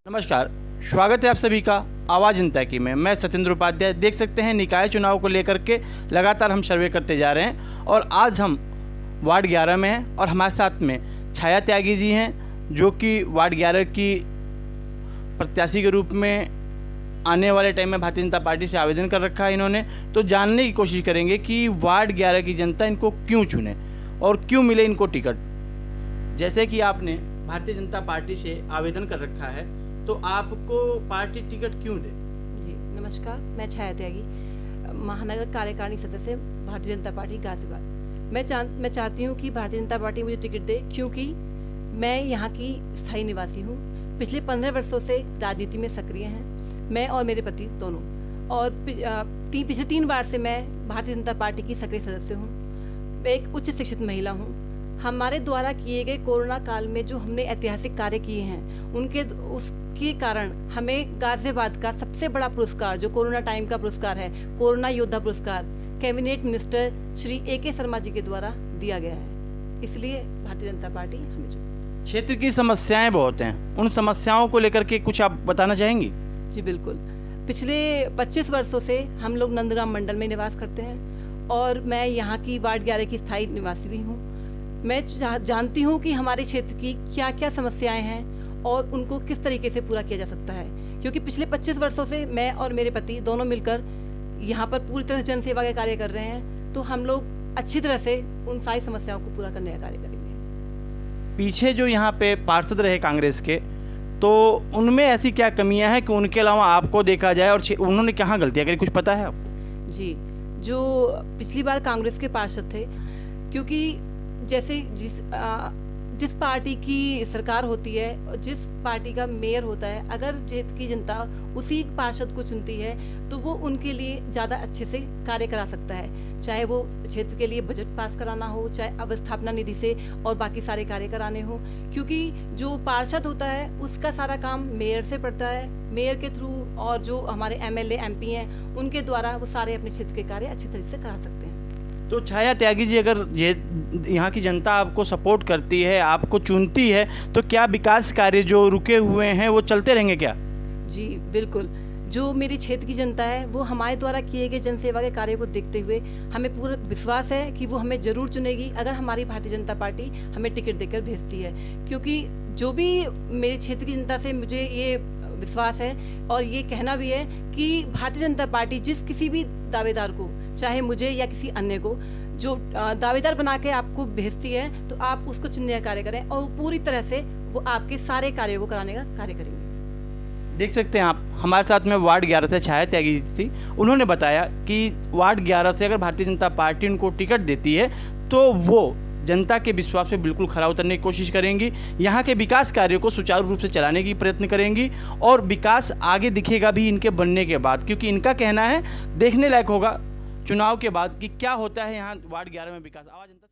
नमस्कार, स्वागत है आप सभी का आवाज़ जनता की में। मैं सत्येंद्र उपाध्याय। देख सकते हैं निकाय चुनाव को लेकर के लगातार हम सर्वे करते जा रहे हैं और आज हम वार्ड 11 में हैं और हमारे साथ में छाया त्यागी जी हैं जो कि वार्ड 11 की प्रत्याशी के रूप में आने वाले टाइम में भारतीय जनता पार्टी से आवेदन कर रखा है इन्होंने। तो जानने की कोशिश करेंगे कि वार्ड 11 की जनता इनको क्यों चुने और क्यों मिले इनको टिकट। जैसे कि आपने भारतीय जनता पार्टी से आवेदन कर रखा है तो आपको पार्टी टिकट क्यों दे? जी नमस्कार, मैं छाया त्यागी, महानगर कार्यकारिणी सदस्य भारतीय जनता पार्टी गाजियाबाद। मैं चाहती हूँ कि भारतीय जनता पार्टी मुझे टिकट दे क्योंकि मैं यहाँ की स्थायी निवासी हूँ। पिछले 15 वर्षों से राजनीति में सक्रिय हैं मैं और मेरे पति दोनों, और पिछले 3 बार से मैं भारतीय जनता पार्टी की सक्रिय सदस्य हूँ। मैं एक उच्च शिक्षित महिला हूँ। हमारे द्वारा किए गए कोरोना काल में जो हमने ऐतिहासिक कार्य किए हैं उसके कारण हमें गाजियाबाद का सबसे बड़ा पुरस्कार, जो कोरोना टाइम का पुरस्कार है, कोरोना योद्धा पुरस्कार, cabinet minister Shri AK Sharma ji के द्वारा दिया गया है। इसलिए भारतीय जनता पार्टी हमें चुनी। क्षेत्र की समस्याएं बहुत हैं, उन समस्याओं को लेकर के कुछ आप बताना चाहेंगी? जी बिल्कुल। पिछले 25 वर्षों से हम लोग नंदग्राम मंडल में निवास करते हैं और मैं यहाँ की वार्ड 11 की स्थायी निवासी भी हूँ। मैं जानती हूँ कि हमारे क्षेत्र की क्या क्या समस्याएं हैं और उनको किस तरीके से पूरा किया जा सकता है, क्योंकि पिछले 25 वर्षों से मैं और मेरे पति दोनों मिलकर यहाँ पर पूरी तरह से जनसेवा के कार्य कर रहे हैं। तो हम लोग अच्छी तरह से उन सारी समस्याओं को पूरा करने का कार्य करेंगे। पीछे जो यहाँ पे पार्षद रहे कांग्रेस के, तो उनमें ऐसी क्या कमियां हैं कि उनके अलावा आपको देखा जाए और उन्होंने कहाँ गलतियाँ करी, कुछ पता है आपको? जी, जो पिछली बार कांग्रेस के पार्षद थे, क्योंकि जैसे जिस पार्टी की सरकार होती है और जिस पार्टी का मेयर होता है, अगर क्षेत्र की जनता उसी पार्षद को चुनती है तो वो उनके लिए ज़्यादा अच्छे से कार्य करा सकता है, चाहे वो क्षेत्र के लिए बजट पास कराना हो, चाहे अवस्थापना निधि से और बाकी सारे कार्य कराने हो। क्योंकि जो पार्षद होता है उसका सारा काम मेयर से पड़ता है, मेयर के थ्रू, और जो हमारे MLA MP हैं उनके द्वारा वो सारे अपने क्षेत्र के कार्य अच्छी तरह से करा सकते हैं। तो छाया त्यागी जी, अगर यहाँ की जनता आपको सपोर्ट करती है, आपको चुनती है, तो क्या विकास कार्य जो रुके हुए हैं वो चलते रहेंगे क्या? जी बिल्कुल। जो मेरी क्षेत्र की जनता है वो हमारे द्वारा किए गए जनसेवा के कार्य को देखते हुए हमें पूरा विश्वास है कि वो हमें जरूर चुनेगी अगर हमारी भारतीय जनता पार्टी हमें टिकट देकर भेजती है। क्योंकि जो भी मेरे क्षेत्र की जनता से मुझे ये विश्वास है और ये कहना भी है कि भारतीय जनता पार्टी जिस किसी भी दावेदार को, चाहे मुझे या किसी अन्य को, जो दावेदार बना के आपको भेजती है तो आप उसको चुनने का कार्य करें और पूरी तरह से वो आपके सारे कार्यों को कराने का कार्य करेंगे। देख सकते हैं आप, हमारे साथ में वार्ड 11 से छाया त्यागी थी। उन्होंने बताया कि वार्ड 11 से अगर भारतीय जनता पार्टी उनको टिकट देती है तो वो जनता के विश्वास पे बिल्कुल खरा उतरने की कोशिश करेंगी, यहाँ के विकास कार्यों को सुचारू रूप से चलाने की प्रयत्न करेंगी और विकास आगे दिखेगा भी इनके बनने के बाद, क्योंकि इनका कहना है देखने लायक होगा चुनाव के बाद कि क्या होता है यहाँ वार्ड 11 में विकास। आवाज जनता